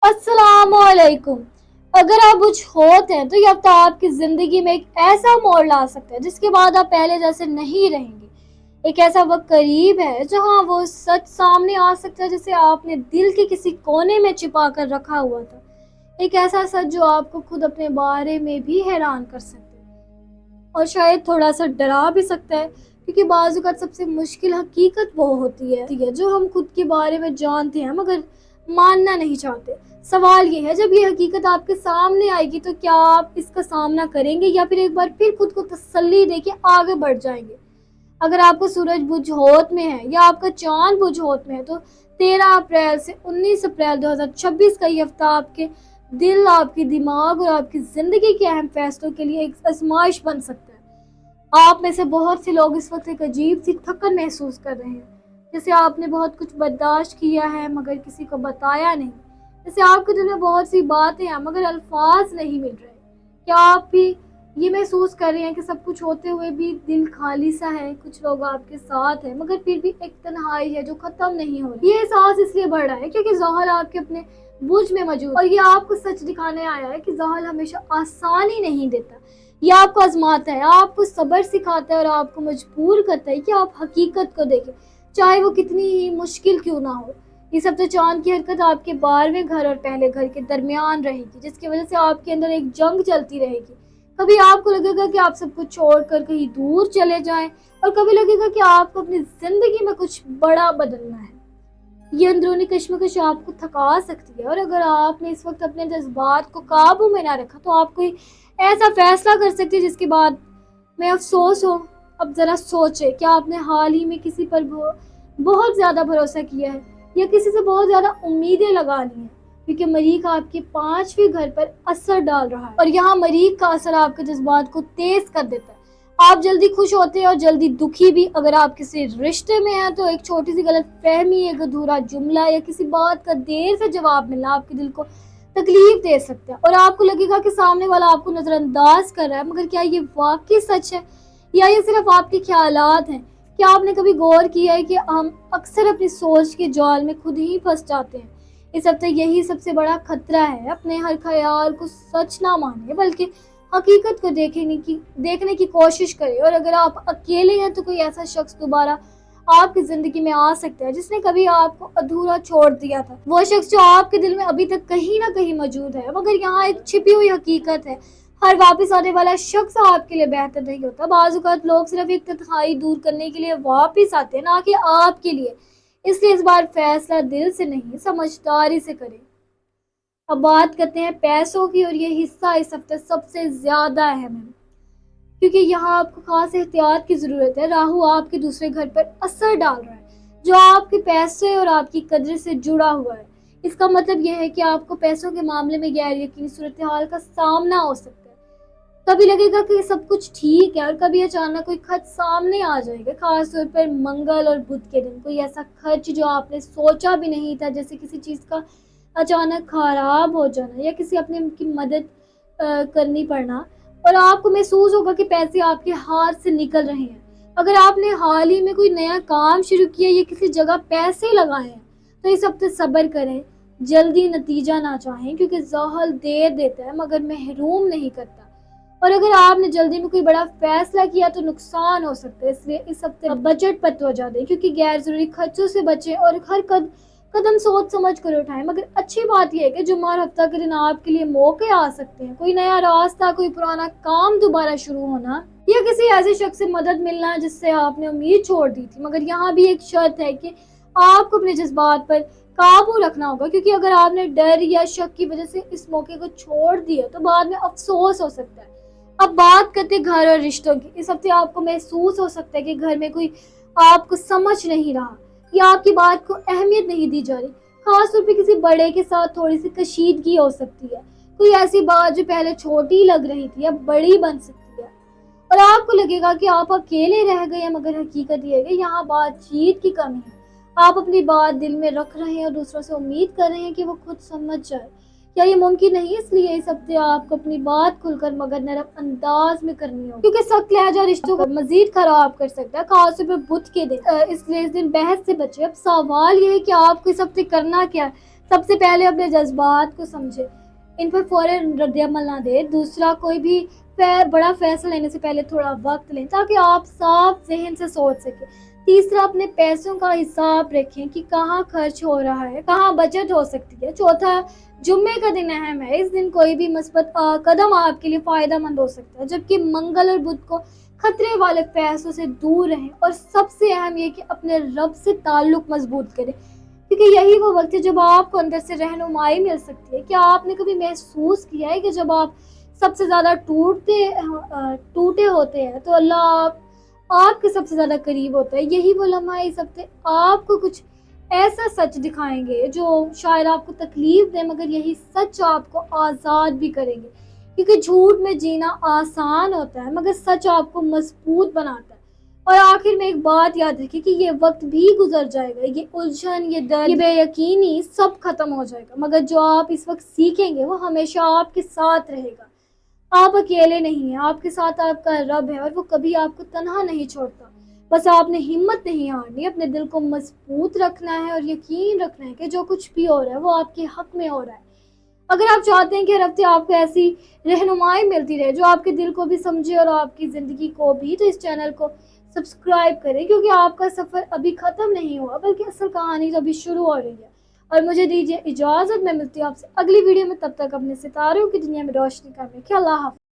अस्सलाम वालेकुम। अगर आप कुछ होते हैं तो ये हफ्ता आपकी जिंदगी में एक ऐसा मोड़ ला सकता है जिसके बाद आप पहले जैसे नहीं रहेंगे। एक ऐसा वक्त करीब है जहां वो सच सामने आ सकता है जिसे आपने दिल के किसी कोने में छिपा कर रखा हुआ था। एक ऐसा सच जो आपको खुद अपने बारे में भी हैरान कर सकता है और शायद थोड़ा सा डरा भी सकता है, क्योंकि बाज़ औक़ात सबसे मुश्किल हकीकत वो होती है जो हम खुद के बारे में जानते हैं मगर मानना नहीं चाहते। सवाल ये है, जब ये हकीकत आपके सामने आएगी तो क्या आप इसका सामना करेंगे या फिर एक बार फिर खुद को तसल्ली देके आगे बढ़ जाएंगे। अगर आपका सूरज बुझ होत में है या आपका चांद बुझ होत में है तो 13 अप्रैल से 19 अप्रैल 2026 का ये हफ्ता आपके दिल, आपके दिमाग और आपकी जिंदगी के अहम फैसलों के लिए एक आजमाइश बन सकता है। आप में से बहुत से लोग इस वक्त एक अजीब सी थकन महसूस कर रहे हैं, जैसे आपने बहुत कुछ बर्दाश्त किया है मगर किसी को बताया नहीं। जैसे आपके दिल में बहुत सी बातें हैं मगर अल्फाज नहीं मिल रहे। क्या आप भी ये महसूस कर रहे हैं कि सब कुछ होते हुए भी दिल खाली सा है? कुछ लोग आपके साथ हैं मगर फिर भी एक तन्हाई है जो खत्म नहीं हो रही। ये एहसास इसलिए बढ़ रहा है क्योंकि ज़हल आपके अपने बुझ में मौजूद और ये आपको सच दिखाने आया है कि ज़हल हमेशा आसानी नहीं देता। ये आपको आजमाता है, आपको सब्र सिखाता है और आपको मजबूर करता है कि आप हकीकत को देखें, चाहे वो कितनी ही मुश्किल क्यों ना हो। इस हफ्ते चांद की हरकत आपके 12वें घर और पहले घर के दरमियान रहेगी, जिसकी वजह से आपके अंदर एक जंग चलती रहेगी। कभी आपको लगेगा कि आप सब कुछ छोड़कर कहीं दूर चले जाएं और कभी लगेगा कि आपको अपनी जिंदगी में कुछ बड़ा बदलना है। ये अंदरूनी कश्मकश आपको थका सकती है और अगर आपने इस वक्त अपने जज्बात को काबू में ना रखा तो आप कोई ऐसा फैसला कर सकती है जिसके बाद में अफसोस हो। अब जरा सोचे, क्या आपने हाल ही में किसी पर बहुत ज्यादा भरोसा किया है या किसी से बहुत ज्यादा उम्मीदें लगा ली हैं? क्योंकि मरीख आपके 5वें घर पर असर डाल रहा है और यहाँ मरीख का असर आपके जज्बात को तेज कर देता है। आप जल्दी खुश होते हैं और जल्दी दुखी भी। अगर आप किसी रिश्ते में हैं तो एक छोटी सी गलत फहमी, एक अधूरा जुमला या किसी बात का देर से जवाब मिलना आपके दिल को तकलीफ दे सकता है और आपको लगेगा कि सामने वाला आपको नजरअंदाज कर रहा है। मगर क्या ये वाकई सच है या ये सिर्फ आपके ख्यालात हैं? क्या आपने कभी गौर किया है कि हम अक्सर अपनी सोच के जाल में खुद ही फंस जाते हैं? इस हफ्ते यही सबसे बड़ा खतरा है। अपने हर ख्याल को सच ना माने बल्कि हकीकत को देखने की कोशिश करें। और अगर आप अकेले हैं तो कोई ऐसा शख्स दोबारा आपकी जिंदगी में आ सकता है जिसने कभी आपको अधूरा छोड़ दिया था। वो शख्स जो आपके दिल में अभी तक कहीं ना कहीं मौजूद है, मगर यहाँ एक छिपी हुई हकीकत है, हर वापस आने वाला शख्स आपके लिए बेहतर नहीं होता। बाज़ औक़ात लोग सिर्फ एक तन्हाई दूर करने के लिए वापस आते हैं, ना कि आपके लिए। इसलिए इस बार फैसला दिल से नहीं, समझदारी से करें। अब बात करते हैं पैसों की, और ये हिस्सा इस हफ्ते सबसे ज्यादा अहम है क्योंकि यहाँ आपको खास एहतियात की जरूरत है। राहु आपके दूसरे घर पर असर डाल रहा है जो आपके पैसे और आपकी कदर से जुड़ा हुआ है। इसका मतलब यह है कि आपको पैसों के मामले में गैर यकीनी सूरत हाल का सामना हो सकता है। कभी लगेगा कि सब कुछ ठीक है और कभी अचानक कोई खर्च सामने आ जाएगा, खासतौर पर मंगल और बुध के दिन। कोई ऐसा खर्च जो आपने सोचा भी नहीं था, जैसे किसी चीज का अचानक खराब हो जाना या किसी अपने की मदद करनी पड़ना, और आपको महसूस होगा कि पैसे आपके हाथ से निकल रहे हैं। अगर आपने हाल ही में कोई नया काम शुरू किया या किसी जगह पैसे लगाए हैं तो इस हफ्ते सब्र करें, जल्दी नतीजा ना चाहें, क्योंकि ज़हल देर देता है मगर महरूम नहीं करता। और अगर आपने जल्दी में कोई बड़ा फैसला किया तो नुकसान हो सकता है। इसलिए इस हफ्ते बजट पर तवज्जो दें, क्योंकि गैर जरूरी खर्चों से बचें और हर कदम सोच समझ कर उठाएं। मगर अच्छी बात यह है कि जुम्मा और हफ्ता के दिन आपके लिए मौके आ सकते हैं। कोई नया रास्ता, कोई पुराना काम दोबारा शुरू होना या किसी ऐसे शख्स से मदद मिलना जिससे आपने उम्मीद छोड़ दी थी। मगर यहाँ भी एक शर्त है कि आपको अपने जज्बात पर काबू रखना होगा, क्योंकि अगर आपने डर या शक की वजह से इस मौके को छोड़ दिया तो बाद में अफसोस हो सकता है। अब बात करते घर और रिश्तों की। इस हफ्ते आपको महसूस हो सकता है कि घर में कोई आपको समझ नहीं रहा या आपकी बात को अहमियत नहीं दी जा रही। खासतौर पे किसी बड़े के साथ थोड़ी सी कशीदगी हो सकती है। कोई ऐसी बात जो पहले छोटी लग रही थी अब बड़ी बन सकती है और आपको लगेगा कि आप अकेले रह गए हैं। मगर हकीकत ये है कि यहाँ बातचीत की कमी है। आप अपनी बात दिल में रख रहे हैं और दूसरों से उम्मीद कर रहे हैं कि वो खुद समझ जाए। क्या ये मुमकिन नहीं? इसलिए इस हफ्ते आपको अपनी बात खुलकर मगर नरम अंदाज में करनी होगी, क्योंकि सख्त लहजा रिश्तों को मजीद खराब कर सकता है, खासतौर पर बुध के दिन। इसलिए इस दिन बहस से बचे। अब सवाल ये है कि आपको इस हफ्ते करना क्या है। سب سے پہلے اپنے جذبات کو سمجھے، ان پر فوراً رد عمل نہ دے۔ دوسرا، کوئی بھی بڑا فیصلہ لینے سے پہلے تھوڑا وقت لیں تاکہ آپ صاف ذہن سے سوچ سکیں۔ تیسرا، اپنے پیسوں کا حساب رکھیں کہ کہاں خرچ ہو رہا ہے، کہاں بچت ہو سکتی ہے۔ چوتھا، جمعے کا دن اہم ہے، اس دن کوئی بھی مثبت قدم آپ کے لیے فائدہ مند ہو سکتا ہے، جبکہ منگل اور بدھ کو خطرے والے فیصلوں سے دور رہیں۔ اور سب سے اہم یہ کہ اپنے رب سے تعلق مضبوط کریں، کیونکہ یہی وہ وقت ہے جب آپ کو اندر سے رہنمائی مل سکتی ہے۔ کیا آپ نے کبھی محسوس کیا ہے کہ جب آپ سب سے زیادہ ٹوٹے ہوتے ہیں تو اللہ آپ کے سب سے زیادہ قریب ہوتا ہے؟ یہی وہ لمحہ اس ہفتے آپ کو کچھ ایسا سچ دکھائیں گے جو شاید آپ کو تکلیف دے، مگر یہی سچ آپ کو آزاد بھی کریں گے، کیونکہ جھوٹ میں جینا آسان ہوتا ہے مگر سچ آپ کو مضبوط بناتا ہے۔ اور آخر میں ایک بات یاد رکھیے کہ یہ وقت بھی گزر جائے گا، یہ الجھن، یہ درد، یہ بے یقینی سب ختم ہو جائے گا، مگر جو آپ اس وقت سیکھیں گے وہ ہمیشہ آپ کے ساتھ رہے گا۔ آپ اکیلے نہیں ہیں، آپ کے ساتھ آپ کا رب ہے، اور وہ کبھی آپ کو تنہا نہیں چھوڑتا۔ بس آپ نے ہمت نہیں ہارنی، اپنے دل کو مضبوط رکھنا ہے اور یقین رکھنا ہے کہ جو کچھ بھی ہو رہا ہے وہ آپ کے حق میں ہو رہا ہے۔ اگر آپ چاہتے ہیں کہ ہر ہفتے آپ کو ایسی رہنمائی ملتی رہے جو آپ کے دل کو بھی سمجھے اور آپ کی زندگی کو بھی، تو اس چینل کو سبسکرائب کریں، کیونکہ آپ کا سفر ابھی ختم نہیں ہوا بلکہ اصل کہانی تو ابھی شروع ہو رہی ہے۔ اور مجھے دیجیے اجازت، میں ملتی ہوں آپ سے اگلی ویڈیو میں، تب تک اپنے ستاروں کی دنیا میں روشنی کرنے کے اللہ حافظ۔